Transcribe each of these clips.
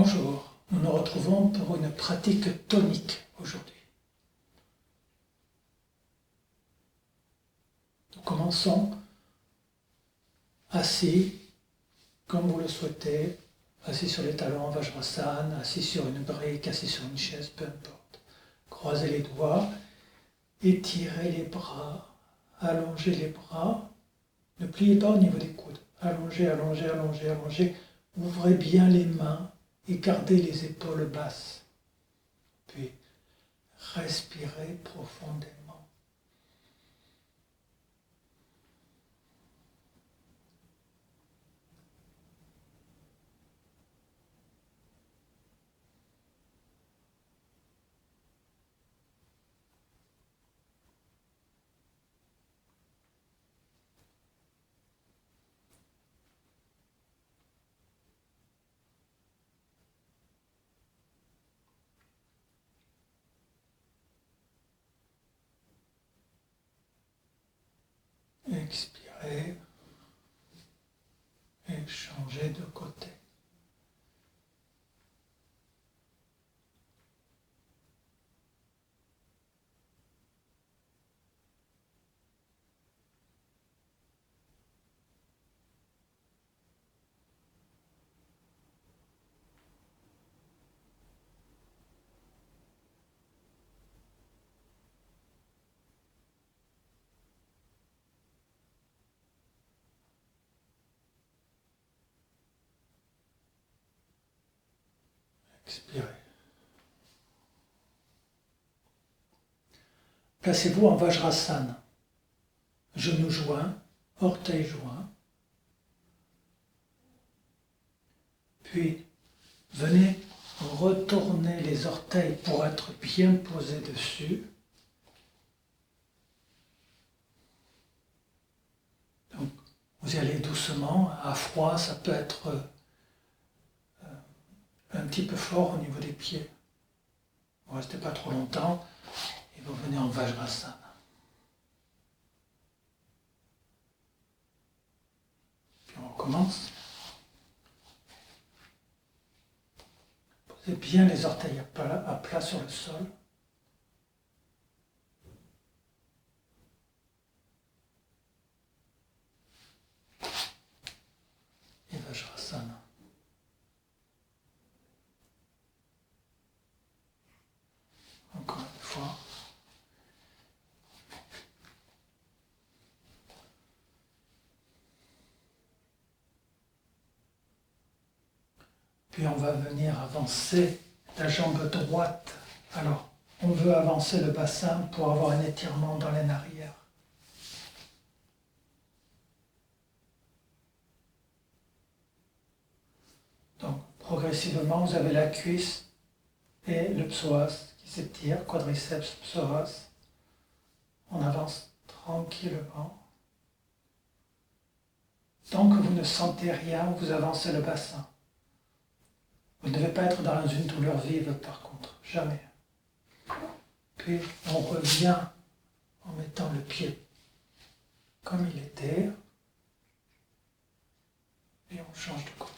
Bonjour, nous nous retrouvons pour une pratique tonique aujourd'hui. Nous commençons assis, comme vous le souhaitez, assis sur les talons, Vajrasana, assis sur une brique, assis sur une chaise, peu importe. Croisez les doigts, étirez les bras, allongez les bras, ne pliez pas au niveau des coudes. Allongez, allongez, allongez, allongez, ouvrez bien les mains et gardez les épaules basses. Puis, respirez profondément. Expirez et changez de côté. Expirez. Placez-vous en Vajrasana. Genoux joints, orteils joints. Puis, venez retourner les orteils pour être bien posés dessus. Donc, vous y allez doucement. À froid, ça peut être un petit peu fort au niveau des pieds. Vous ne restez pas trop longtemps et vous venez en Vajrasana. Puis on recommence. Posez bien les orteils à plat sur le sol. Et Vajrasana. Encore une fois. Puis on va venir avancer la jambe droite. Alors, on veut avancer le bassin pour avoir un étirement dans l'aine arrière. Donc, progressivement, vous avez la cuisse et le psoas qui s'étire, quadriceps, psoas. On avance tranquillement. Tant que vous ne sentez rien, vous avancez le bassin. Vous ne devez pas être dans une douleur vive par contre, jamais. Puis on revient en mettant le pied comme il était et on change de côté.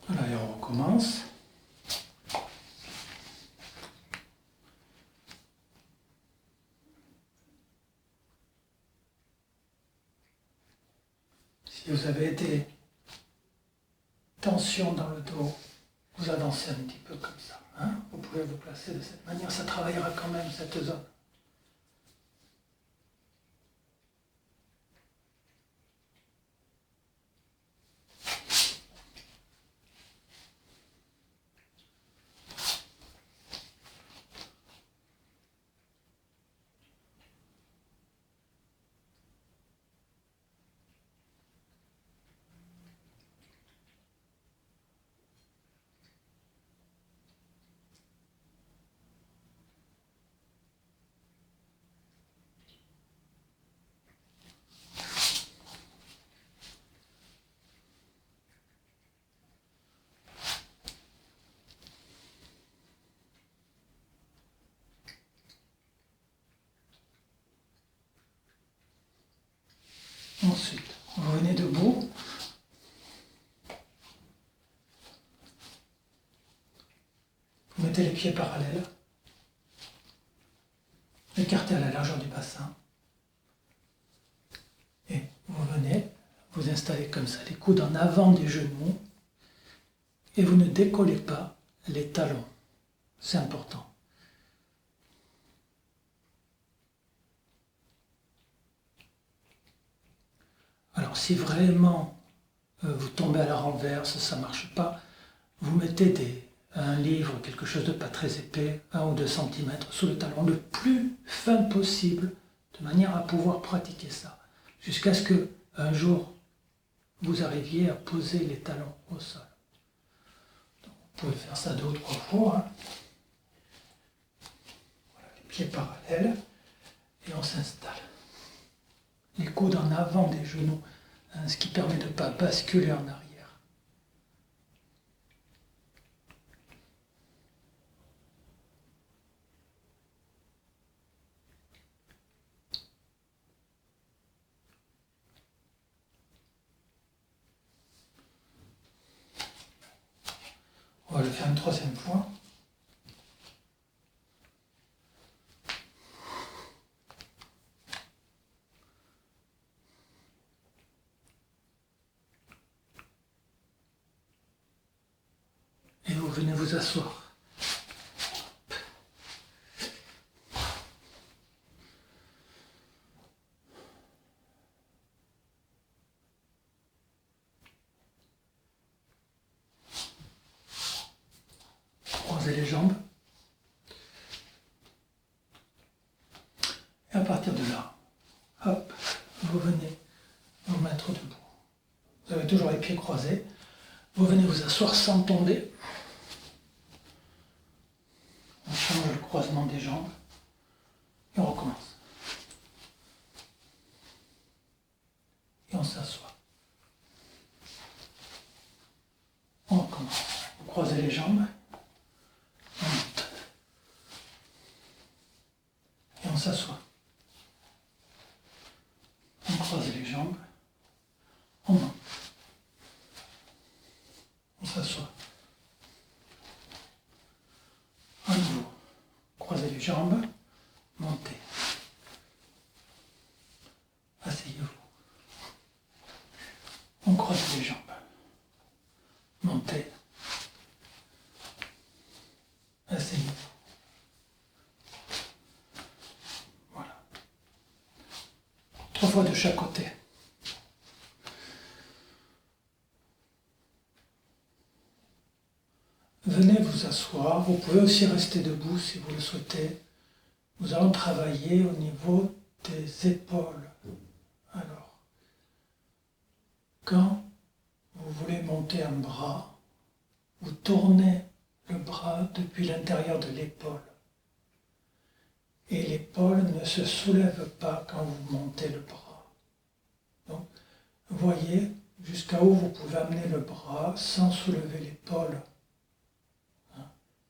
Voilà, et on recommence. Si vous avez des tensions dans le dos, vous avancez un petit peu comme ça. Hein? Vous pouvez vous placer de cette manière, ça travaillera quand même cette zone. Ensuite, vous venez debout. Vous mettez les pieds parallèles. Écartés à la largeur du bassin. Et vous venez vous installer comme ça, les coudes en avant des genoux. Et vous ne décollez pas les talons. C'est important. Alors si vraiment vous tombez à la renverse, ça ne marche pas, vous mettez un livre, quelque chose de pas très épais, 1 ou 2 centimètres sous le talon, le plus fin possible, de manière à pouvoir pratiquer ça, jusqu'à ce que un jour vous arriviez à poser les talons au sol. Donc, vous pouvez faire ça 2 ou 3 fois. Hein. Voilà, les pieds parallèles, et on s'installe. Les coudes en avant des genoux, hein, ce qui permet de ne pas basculer en arrière. On va le faire une 3e fois. Et vous venez vous asseoir. Croisez les jambes. Et à partir de là, hop, vous venez vous mettre debout. Vous avez toujours les pieds croisés. Vous venez vous asseoir sans tomber. On change le croisement des jambes. Et on recommence. Et on s'assoit. On recommence. Vous croisez les jambes. On monte. Et on s'assoit. On croise les jambes. On monte. On s'assoit. À nouveau. Croisez les jambes. Montez. Asseyez-vous. On croise les jambes. Montez. Asseyez-vous. Voilà. 3 fois de chaque côté. Venez vous asseoir. Vous pouvez aussi rester debout si vous le souhaitez. Nous allons travailler au niveau des épaules. Alors, quand vous voulez monter un bras, vous tournez le bras depuis l'intérieur de l'épaule. Et l'épaule ne se soulève pas quand vous montez le bras. Donc, voyez jusqu'à où vous pouvez amener le bras sans soulever l'épaule.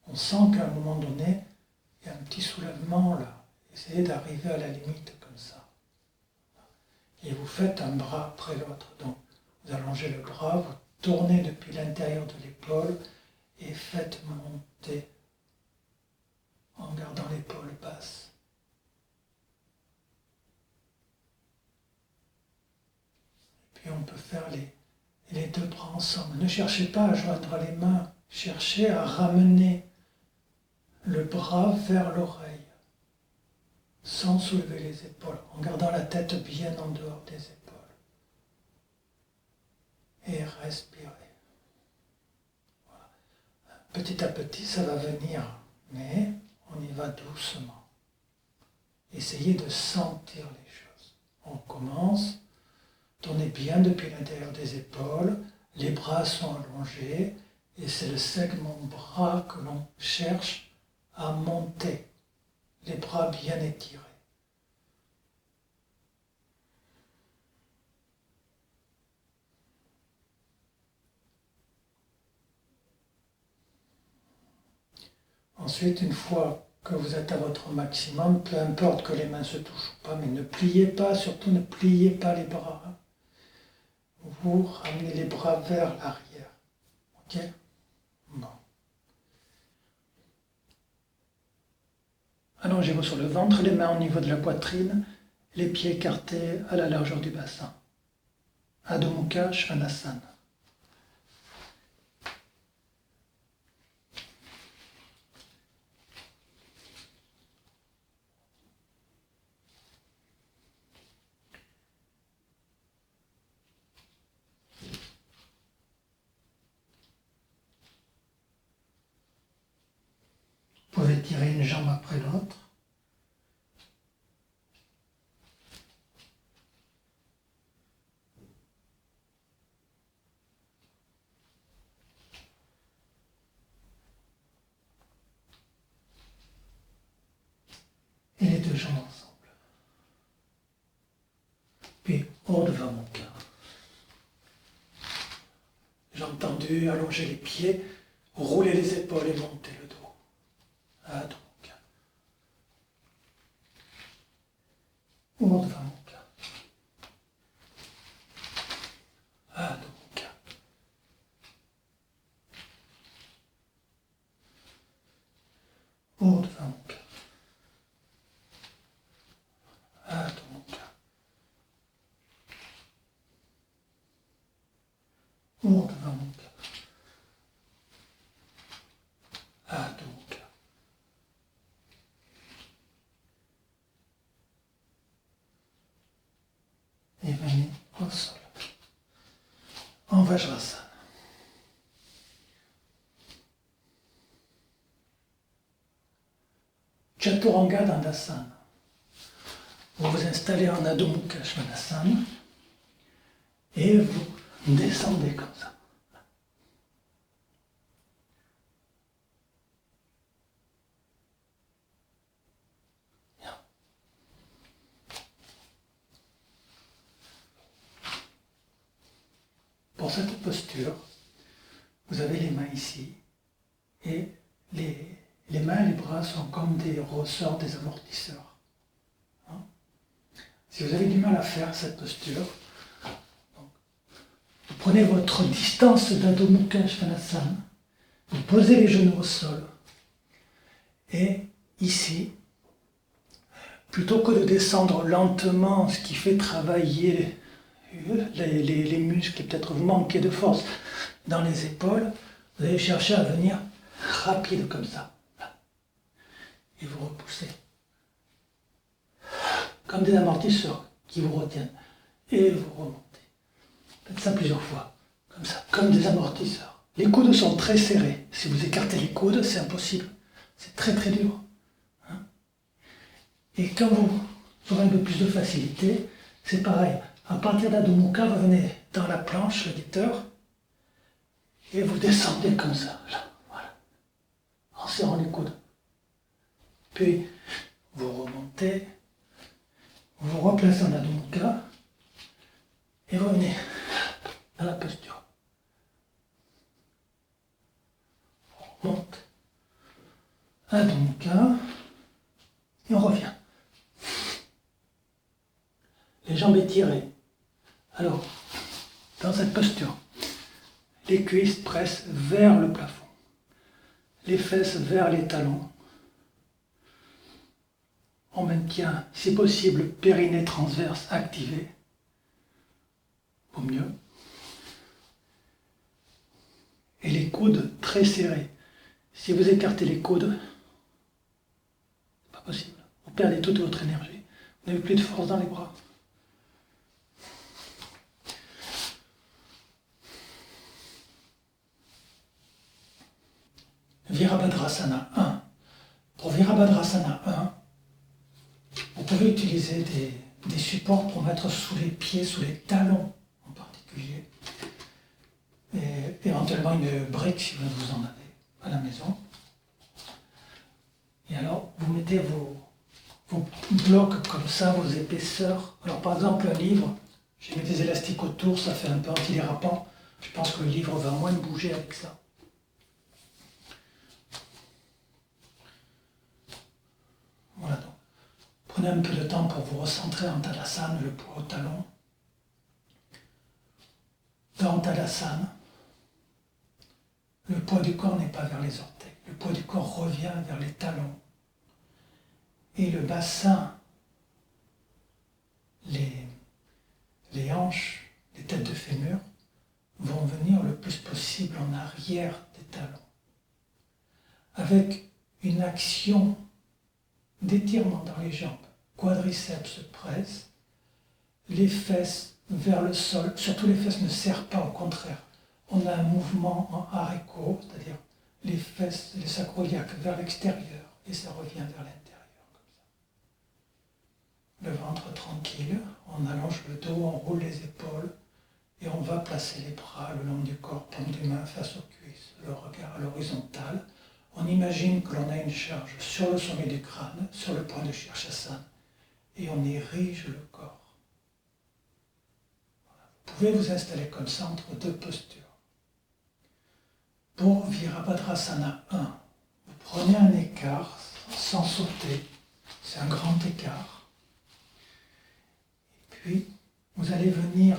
On sent qu'à un moment donné, il y a un petit soulèvement là. Essayez d'arriver à la limite comme ça. Et vous faites un bras après l'autre. Donc, vous allongez le bras, vous tournez depuis l'intérieur de l'épaule et faites monter en gardant l'épaule basse. Et puis on peut faire les 2 bras ensemble. Ne cherchez pas à joindre les mains, cherchez à ramener le bras vers l'oreille, sans soulever les épaules, en gardant la tête bien en dehors des épaules. Et respirez. Voilà. Petit à petit, ça va venir, mais on y va doucement. Essayez de sentir les choses. On commence, tournez bien depuis l'intérieur des épaules, les bras sont allongés, et c'est le segment bras que l'on cherche à monter, les bras bien étirés. Ensuite, une fois que vous êtes à votre maximum, peu importe que les mains se touchent ou pas, mais ne pliez pas, surtout ne pliez pas les bras. vous ramenez les bras vers l'arrière. Ok? Bon. Allongez-vous sur le ventre, les mains au niveau de la poitrine, les pieds écartés à la largeur du bassin. Adho Mukha Svanasana. Vous pouvez tirer une jambe après l'autre. Et les deux jambes ensemble. Puis, Urdhva Mukha. Jambes tendues, allongez les pieds, roulez les épaules et montez le dos. Adho Mukha. Urdhva Mukha. Adho Mukha. Urdhva Mukha. Adho Mukha. Urdhva Mukha. Adho Mukha. Et venez au sol. En Vajrasana. Chaturanga Dandasana. Vous vous installez en Adho Mukha Svanasana et vous descendez comme ça. Bien. Pour cette posture, vous avez les mains ici et les mains et les bras sont comme des ressorts, des amortisseurs. Si vous avez du mal à faire cette posture, vous prenez votre distance d'Adho Mukha Svanasana, vous posez les genoux au sol, et ici, plutôt que de descendre lentement, ce qui fait travailler les muscles et peut-être vous manquer de force dans les épaules, vous allez chercher à venir rapide comme ça. Et vous repoussez. Comme des amortisseurs qui vous retiennent. Et vous remontez. Faites ça plusieurs fois. Comme ça, comme des amortisseurs. Les coudes sont très serrés. Si vous écartez les coudes, c'est impossible. C'est très très dur. Et quand vous aurez un peu plus de facilité, c'est pareil. À partir d'Adho Mukha, vous venez dans la planche, le guetteur, et vous descendez comme ça. Là, voilà. En serrant les coudes. Puis, vous remontez. Vous vous replacez en Adho Mukha et vous venez dans la posture. On monte. Adho Mukha et on revient. Les jambes étirées. Alors, dans cette posture, les cuisses pressent vers le plafond, les fesses vers les talons. On maintient, si possible, le périnée transverse activé, au mieux. Et les coudes très serrés. Si vous écartez les coudes, c'est pas possible. Vous perdez toute votre énergie. Vous n'avez plus de force dans les bras. Virabhadrasana 1. Pour Virabhadrasana 1, vous pouvez utiliser des supports pour mettre sous les pieds, sous les talons en particulier. Et éventuellement une brique si vous en avez à la maison. Et alors, vous mettez vos blocs comme ça, vos épaisseurs. Alors par exemple, un livre, j'ai mis des élastiques autour, ça fait un peu antidérapant. Je pense que le livre va moins bouger avec ça. Voilà donc. Prenez un peu de temps pour vous recentrer en Tadasana, le poids au talon. en Tadasana, le poids du corps n'est pas vers les orteils. Le poids du corps revient vers les talons. Et le bassin, les hanches, les têtes de fémur vont venir le plus possible en arrière des talons. Avec une action d'étirement dans les jambes. Quadriceps se presse, les fesses vers le sol, surtout les fesses ne serrent pas, au contraire. On a un mouvement en haricot, c'est-à-dire les fesses, les sacroiliaques vers l'extérieur, et ça revient vers l'intérieur, comme ça. Le ventre tranquille, on allonge le dos, on roule les épaules, et on va placer les bras le long du corps, paume des mains face aux cuisses, le regard à l'horizontale. On imagine que l'on a une charge sur le sommet du crâne, sur le point de Shirshasana, et on érige le corps. Voilà. Vous pouvez vous installer comme ça entre deux postures. Pour Virabhadrasana 1, vous prenez un écart sans sauter, c'est un grand écart. Et puis, vous allez venir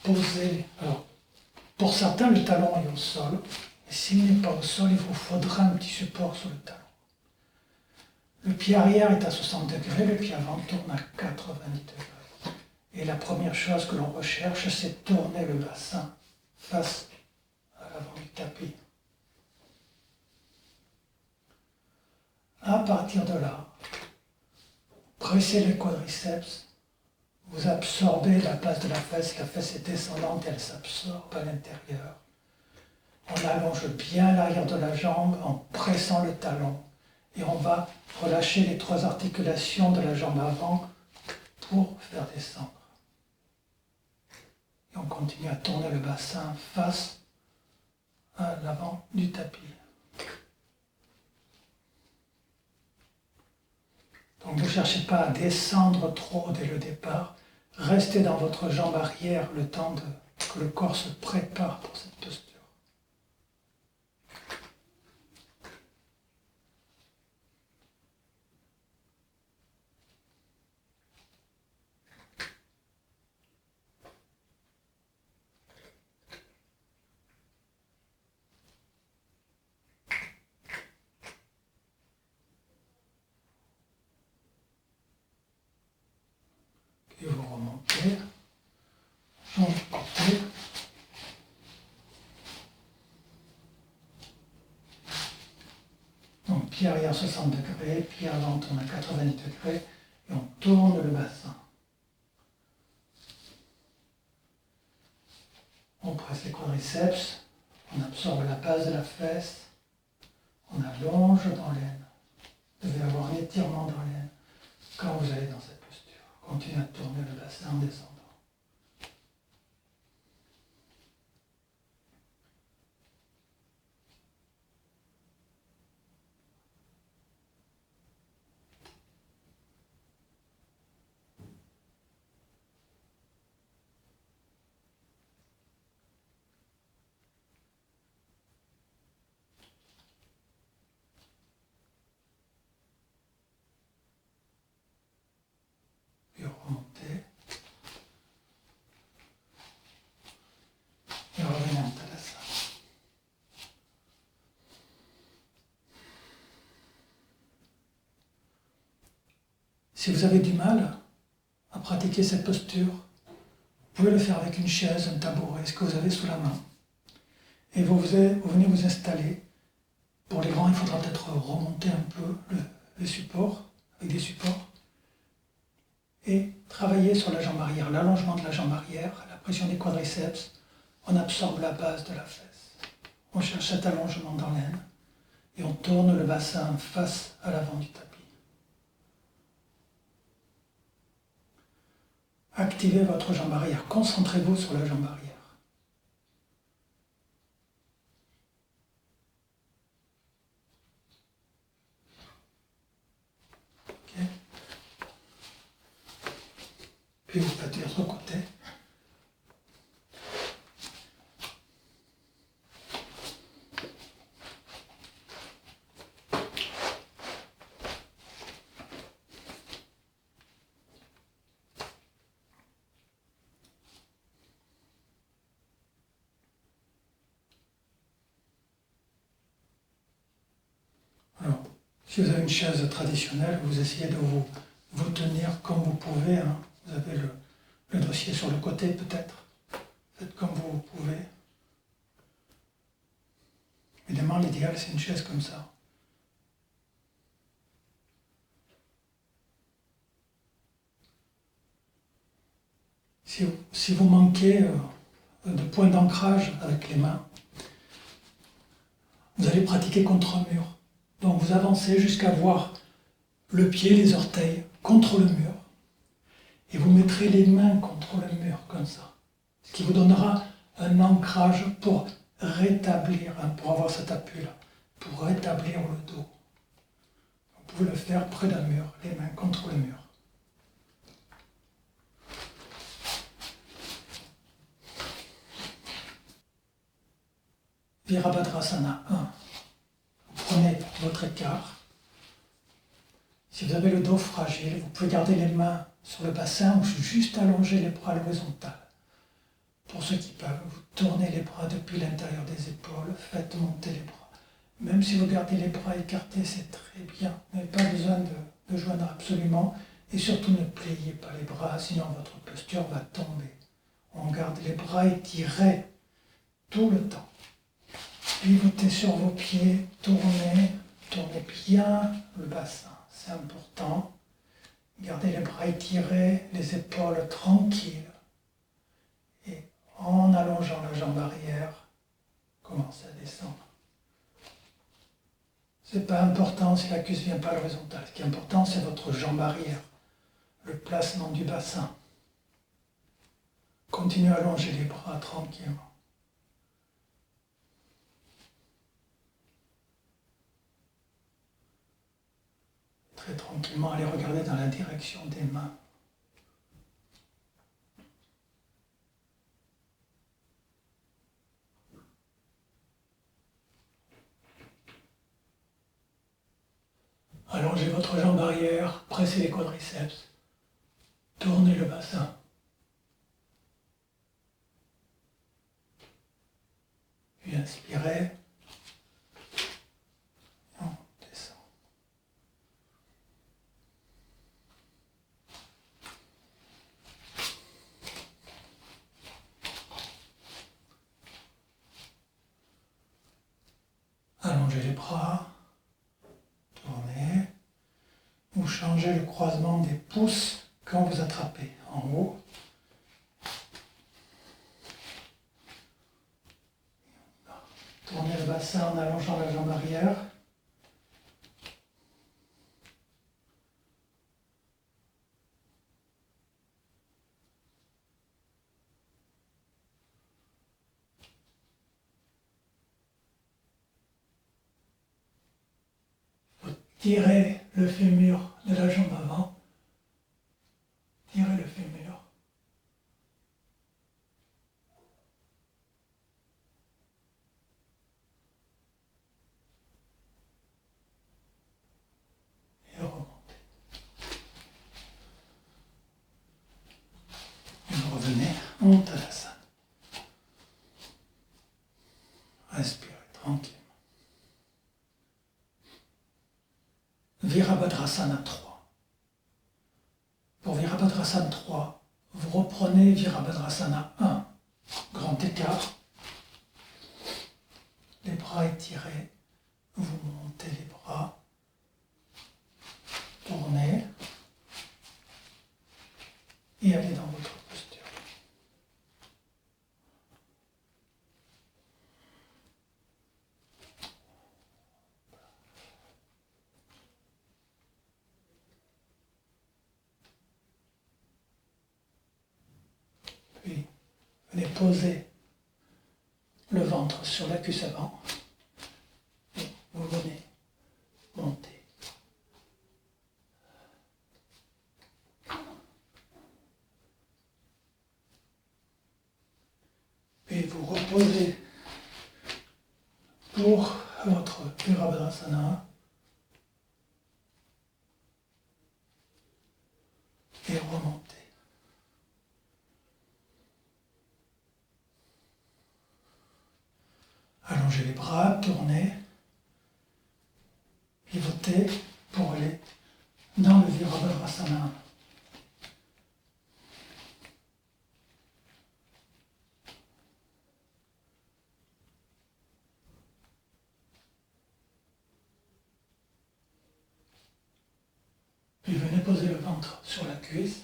poser, alors, pour certains, le talon est au sol, et s'il n'est pas au sol, il vous faudra un petit support sur le talon. Le pied arrière est à 60 degrés, le pied avant tourne à 90 degrés. Et la première chose que l'on recherche, c'est tourner le bassin face à l'avant du tapis. À partir de là, pressez les quadriceps, vous absorbez la base de la fesse est descendante, elle s'absorbe à l'intérieur. On allonge bien l'arrière de la jambe en pressant le talon et on va relâcher les trois articulations de la jambe avant pour faire descendre. Et on continue à tourner le bassin face à l'avant du tapis. Donc ne cherchez pas à descendre trop dès le départ. Restez dans votre jambe arrière le temps que le corps se prépare pour cette posture. Et vous remontez, jambe côté. Donc pied arrière 60 degrés, pied avant tourne à 90 degrés et on tourne le bassin. On presse les quadriceps, on absorbe la base de la fesse, on allonge dans l'aine. Vous devez avoir un étirement dans l'aine quand vous allez dans cette posture. Continuez à tourner le bassin en descendant. Puis remontez. Et revenez en Tadasana. Si vous avez du mal à pratiquer cette posture, vous pouvez le faire avec une chaise, un tabouret, ce que vous avez sous la main. Et vous venez vous installer. Pour les grands, il faudra peut-être remonter un peu le support, avec des supports, et travailler sur la jambe arrière, l'allongement de la jambe arrière, la pression des quadriceps. On absorbe la base de la fesse. On cherche cet allongement dans l'aine et on tourne le bassin face à l'avant du tapis. Activez votre jambe arrière, concentrez-vous sur la jambe arrière. Okay. Puis vous faites l'autre côté. Si vous avez une chaise traditionnelle, vous essayez de vous tenir comme vous pouvez. Hein. Vous avez le dossier sur le côté peut-être. Faites comme vous pouvez. Évidemment, l'idéal, c'est une chaise comme ça. Si vous manquez de points d'ancrage avec les mains, vous allez pratiquer contre un mur. Donc vous avancez jusqu'à voir le pied, les orteils contre le mur. Et vous mettrez les mains contre le mur comme ça. Ce qui vous donnera un ancrage pour rétablir, hein, pour avoir cet appui-là, pour rétablir le dos. Vous pouvez le faire près d'un mur, les mains contre le mur. Virabhadrasana 1. Vous prenez votre écart. Si vous avez le dos fragile, vous pouvez garder les mains sur le bassin ou juste allonger les bras à l'horizontale. Pour ceux qui peuvent, vous tournez les bras depuis l'intérieur des épaules, faites monter les bras. Même si vous gardez les bras écartés, c'est très bien. Vous n'avez pas besoin de joindre absolument. Et surtout ne pliez pas les bras, sinon votre posture va tomber. On garde les bras étirés tout le temps. Pivotez sur vos pieds, tournez bien le bassin, c'est important. Gardez les bras étirés, les épaules tranquilles. Et en allongeant la jambe arrière, commencez à descendre. C'est pas important si la cuisse ne vient pas à l'horizontale. Ce qui est important, c'est votre jambe arrière, le placement du bassin. Continuez à allonger les bras tranquillement. Très tranquillement, allez regarder dans la direction des mains. Allongez votre jambe arrière, pressez les quadriceps, tournez le bassin. Puis inspirez. On descend. Allongez les bras. Tournez. Vous changez le croisement des pouces quand vous attrapez en haut. Tournez le bassin en allongeant la jambe arrière. Tirez le fémur de la jambe avant. Tirez le fémur. Et remontez. Et vous revenez en Uttanasana. Respirez tranquillement. Virabhadrasana 3. Pour Virabhadrasana 3, vous reprenez Virabhadrasana 1. Grand écart. Les bras étirés. Vous montez les bras. Tournez. Et allez dans votre posture. Puis, venez poser le ventre sur la cuisse avant. Et vous venez monter. Puis vous reposez pour votre Virabhadrasana. Et remontez. Allongez les bras, tournez. Pivotez montez pour aller dans le Virabhadrasana. Puis venez poser le ventre sur la cuisse.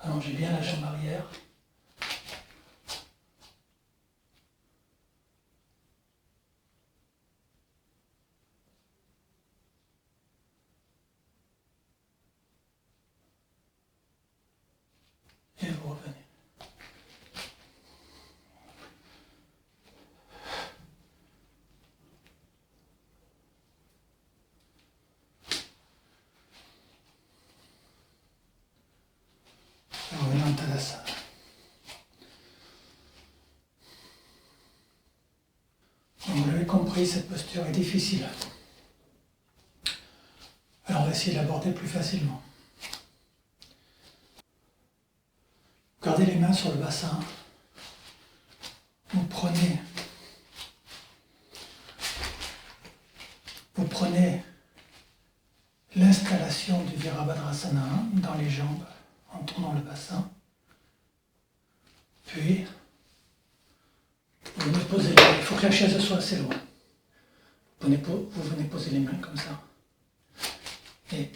Allongez bien la jambe arrière. Et vous revenez. Et revenez en Tadasana. Vous l'avez compris, cette posture est difficile. Alors on va essayer de l'aborder plus facilement. Gardez les mains sur le bassin. Vous prenez l'installation du Virabhadrasana dans les jambes en tournant le bassin. Puis, vous venez poser les mains. Il faut que la chaise soit assez loin. Vous venez poser les mains comme ça. Et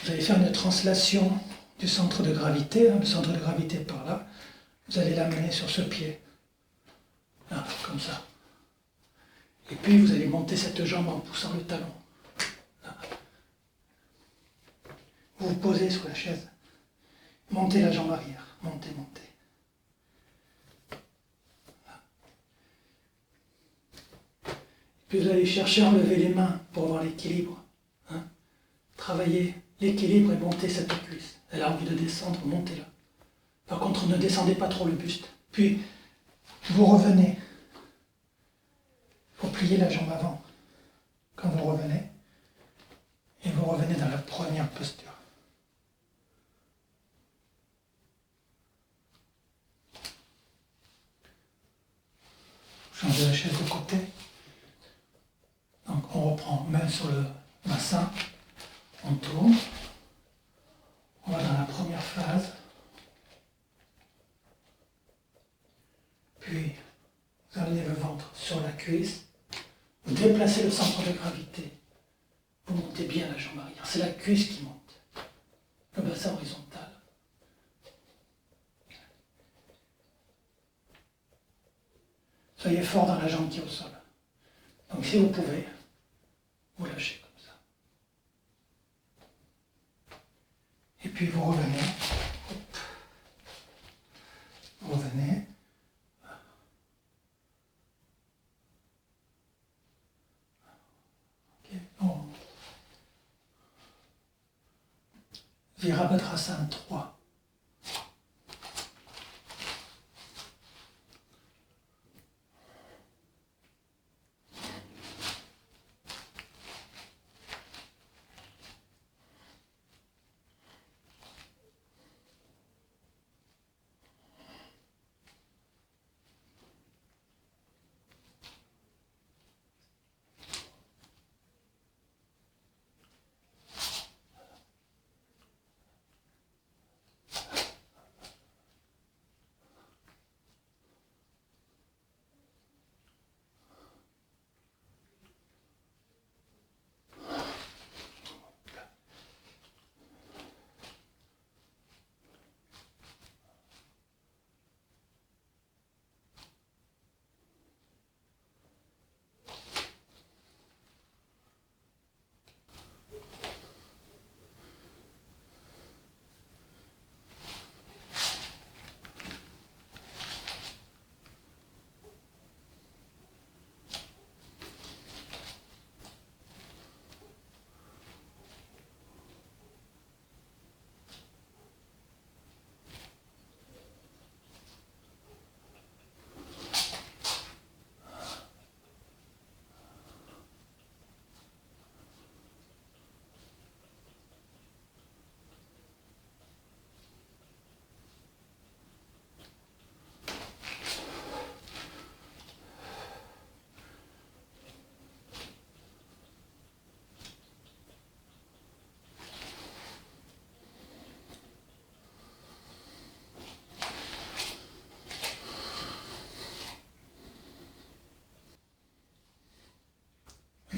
vous allez faire une translation du centre de gravité. Le centre de gravité par là. Vous allez l'amener sur ce pied. Là, comme ça. Et puis vous allez monter cette jambe en poussant le talon. Là. Vous vous posez sur la chaise. Montez la jambe arrière. Montez, montez. Là. Puis vous allez chercher à enlever les mains pour avoir l'équilibre. Travaillez l'équilibre et montez cette cuisse. Elle a envie de descendre, montez-la. Par contre, ne descendez pas trop le buste. Puis, vous revenez. Il faut plier la jambe avant quand vous revenez. Et vous revenez dans la première posture. Changez la chaise de côté. Donc, on reprend main sur le bassin. On tourne. On va dans la première phase. Puis, vous amenez le ventre sur la cuisse. Vous déplacez le centre de gravité. Vous montez bien la jambe arrière. C'est la cuisse qui monte. Le bassin horizontal. Soyez fort dans la jambe qui est au sol. Donc si vous pouvez, vous lâchez comme ça. Et puis vous revenez. Vous revenez. Virabhadrasana 3.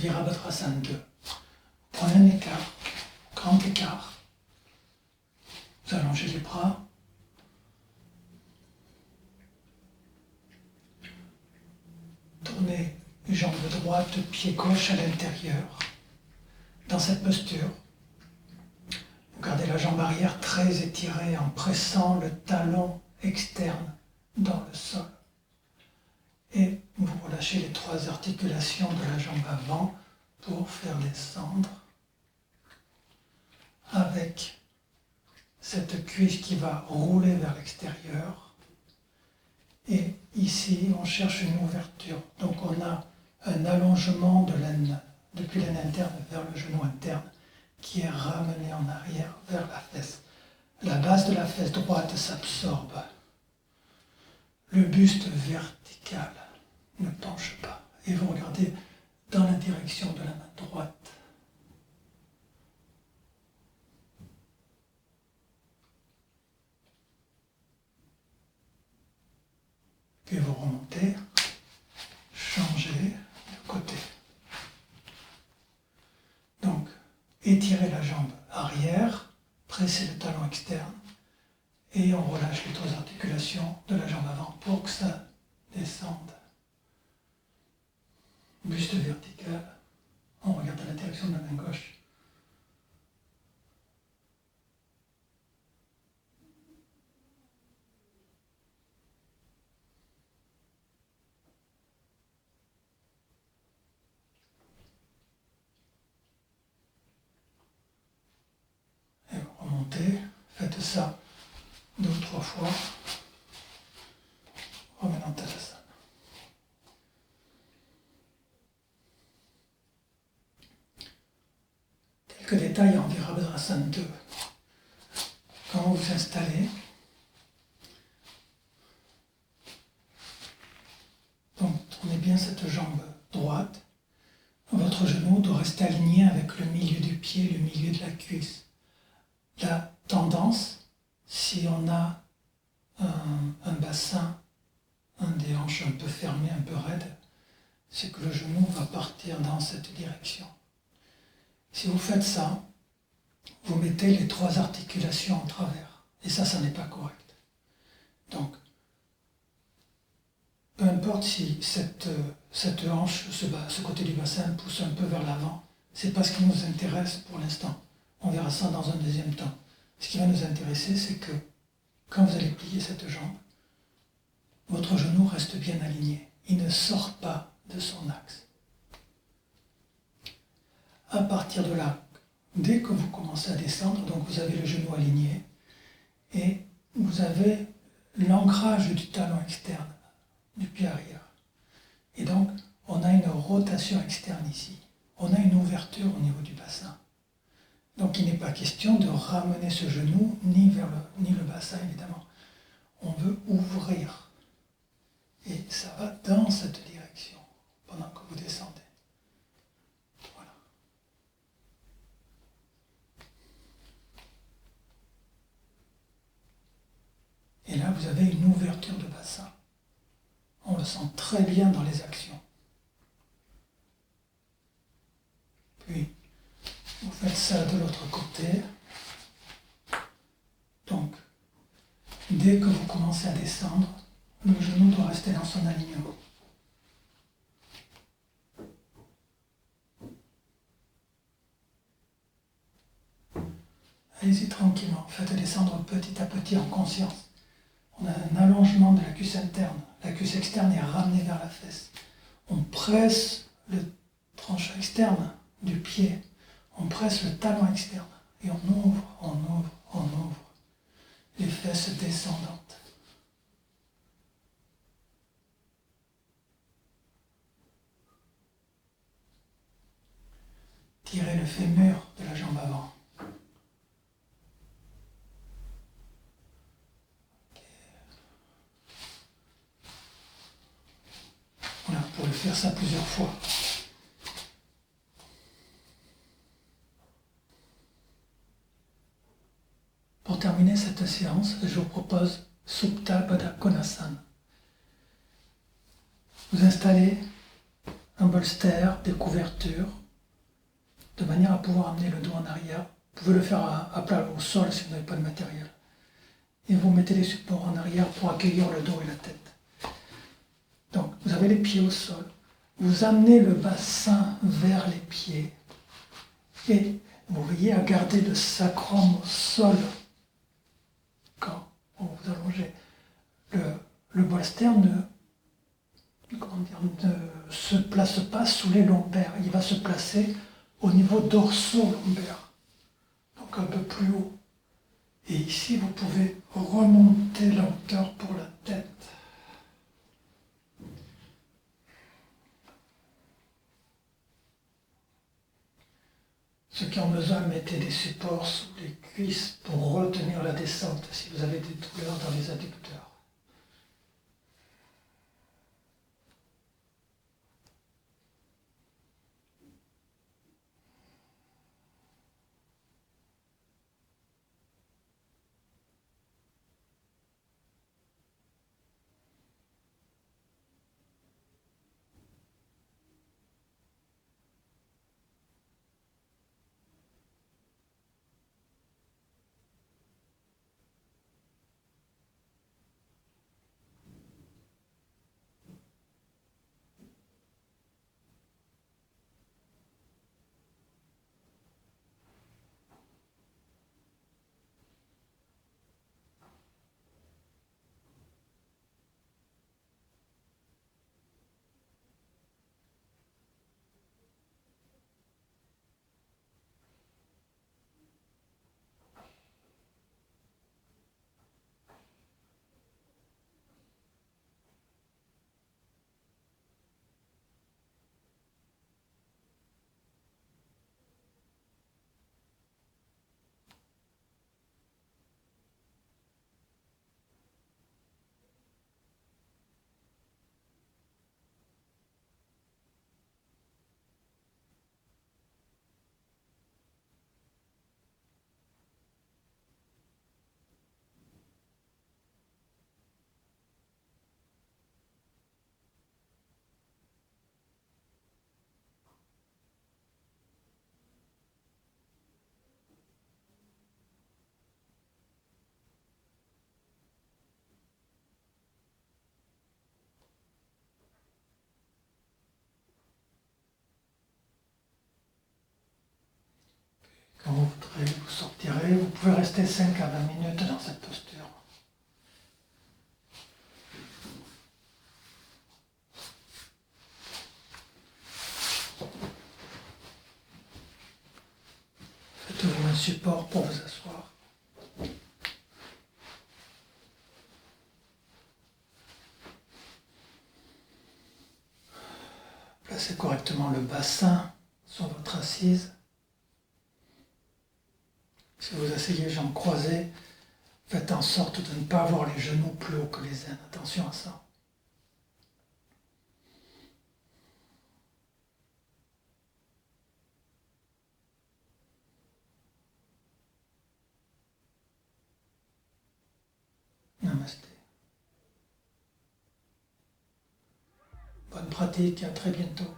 Virabhadrasana 2. Prenez un écart, grand écart. Vous allongez les bras. Tournez jambe droite, pied gauche à l'intérieur. Dans cette posture, vous gardez la jambe arrière très étirée en pressant le talon externe dans le sol. Et vous relâchez les 3 articulations de la jambe avant pour faire descendre avec cette cuisse qui va rouler vers l'extérieur. Et ici, on cherche une ouverture. Donc on a un allongement de l'aine, depuis l'aine interne vers le genou interne, qui est ramené en arrière vers la fesse. La base de la fesse droite s'absorbe. Le buste vertical ne penche pas. Et vous regardez dans la direction de la main droite. Puis vous remontez, changez de côté. Donc, étirez la jambe arrière, pressez le talon externe et on relâche les 3 articulations de la jambe avant pour que ça descende. Buste vertical, on regarde dans la direction de la main gauche. Et vous remontez, faites ça 2 ou 3 fois. Revenez en Tadasana. Quelques détails en Virabhadrasana 2. Quand vous vous installez, donc tournez bien cette jambe droite. Votre genou doit rester aligné avec le milieu du pied, le milieu de la cuisse. La tendance, si on a un bassin, un des hanches un peu fermé, un peu raide, c'est que le genou va partir dans cette direction. Si vous faites ça, vous mettez les 3 articulations en travers. Et ça n'est pas correct. Donc, peu importe si cette hanche, ce côté du bassin pousse un peu vers l'avant, c'est pas ce qui nous intéresse pour l'instant. On verra ça dans un deuxième temps. Ce qui va nous intéresser, c'est que quand vous allez plier cette jambe, votre genou reste bien aligné. Il ne sort pas de son axe. À partir de là, dès que vous commencez à descendre, donc vous avez le genou aligné et vous avez l'ancrage du talon externe du pied arrière. Et donc, on a une rotation externe ici. On a une ouverture au niveau du bassin. Donc, il n'est pas question de ramener ce genou ni vers le bassin, évidemment. On veut ouvrir. Et ça va dans cette direction pendant que vous descendez. Voilà. Et là, vous avez une ouverture de bassin. On le sent très bien dans les actions. Puis, vous faites ça de l'autre côté. Donc, dès que vous commencez à descendre, le genou doit rester dans son alignement. Allez-y tranquillement, faites descendre petit à petit en conscience. On a un allongement de la cuisse interne. La cuisse externe est ramenée vers la fesse. On presse le tranchant externe du pied. On presse le talon externe. Et on ouvre, on ouvre, on ouvre. Les fesses descendantes. Tirez le fémur de la jambe avant. Voilà, vous pouvez faire ça plusieurs fois. Pour terminer cette séance, je vous propose Supta Baddha Konasana. Vous installez un bolster, des couvertures, de manière à pouvoir amener le dos en arrière. Vous pouvez le faire à plat au sol si vous n'avez pas de matériel. Et vous mettez les supports en arrière pour accueillir le dos et la tête. Donc vous avez les pieds au sol. Vous amenez le bassin vers les pieds. Et vous veillez à garder le sacrum au sol quand vous allongez. Le bolster ne se place pas sous les lombaires. Il va se placer au niveau dorso-lombaire. Donc un peu plus haut. Et ici, vous pouvez remonter la hauteur pour la tête. Ceux qui ont besoin, mettez des supports sous les cuisses pour retenir la descente si vous avez des douleurs dans les adducteurs. Quand vous voudrez, vous sortirez. Vous pouvez rester 5 à 20 minutes dans cette posture. Faites-vous un support pour vous asseoir. Placez correctement le bassin sur votre assise. Si vous asseyez jambes croisées, faites en sorte de ne pas avoir les genoux plus haut que les aines. Attention à ça. Namasté. Bonne pratique et à très bientôt.